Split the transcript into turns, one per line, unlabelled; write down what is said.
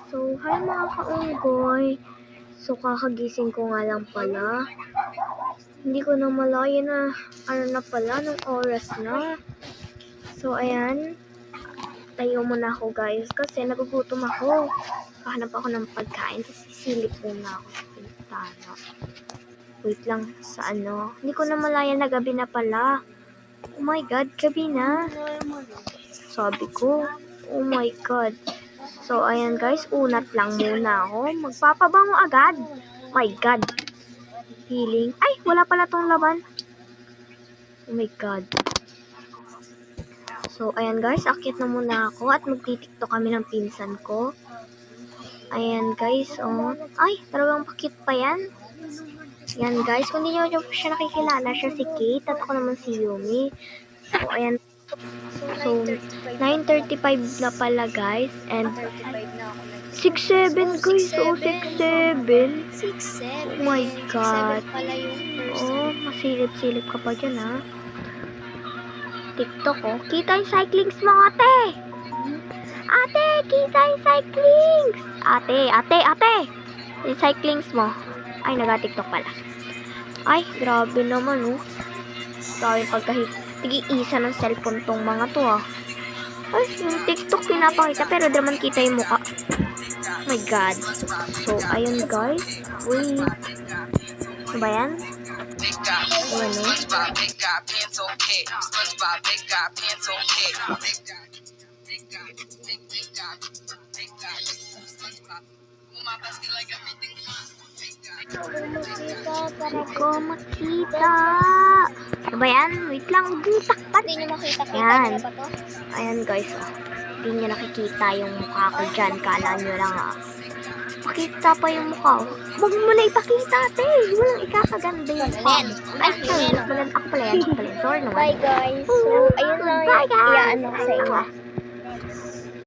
So, hi mga kaunggoy. So, kakagising ko nga lang pala. Hindi ko na malaya na na pala ng oras na. So, ayan. Tayo muna ako guys kasi nagugutom ako. Kahanap ako ng pagkain kasi sisilip muna ako sa pintana. Wait lang sa Hindi ko na malaya na gabi na pala. Oh my God, gabi na. Sabi ko, oh my God. So, ayan guys, unat lang muna ako. Magpapabango agad. My God. Feeling. Ay, wala pala tong laban. Oh my God. So, ayan guys, akit na muna ako at magtitiktok kami ng pinsan ko. Ayan guys, oh. Ay, talagang pakit pa yan. Ayan guys, kung hindi nyo siya nakikilala, siya si Kate at ako naman si Yumi. So, ayan. So, 9:35 na pala guys. And 6:07 guys. So, 6:07.
6'7".
Oh my God.
6'7" pala yung first.
Oh, masilip-silip ka pa dyan ha. TikTok oh. Kita yung cyclings mo ate. Ate, kita yung cyclings. Ate. Yung cyclings mo. Ay, naga-TikTok pala. Ay, grabe naman oh. Grabe pagkahit. Tigi-isa ng cellphone tong mga to ah. Ay, yung TikTok pinapakita pero di naman kita yung mukha. Oh my God. So, ayun guys. Wait. Ano ba yan? Ayan o. Hindi ko makita. Ano ba yan? Wait lang. Takpat.
Hindi nyo makita.
Yan.
Kita ba to?
Ayan guys. Oh. Hindi nyo nakikita yung mukha ko dyan. Kala nyo lang ah. Pakita pa yung mukha ko. Huwag mo na ipakita ate. Walang ikakaganda yung mukha. Ay, sorry. Ako pala yan. Sorry naman.
Bye guys. So, ayun lang.
Bye guys.
Iyaan ako sa inyo.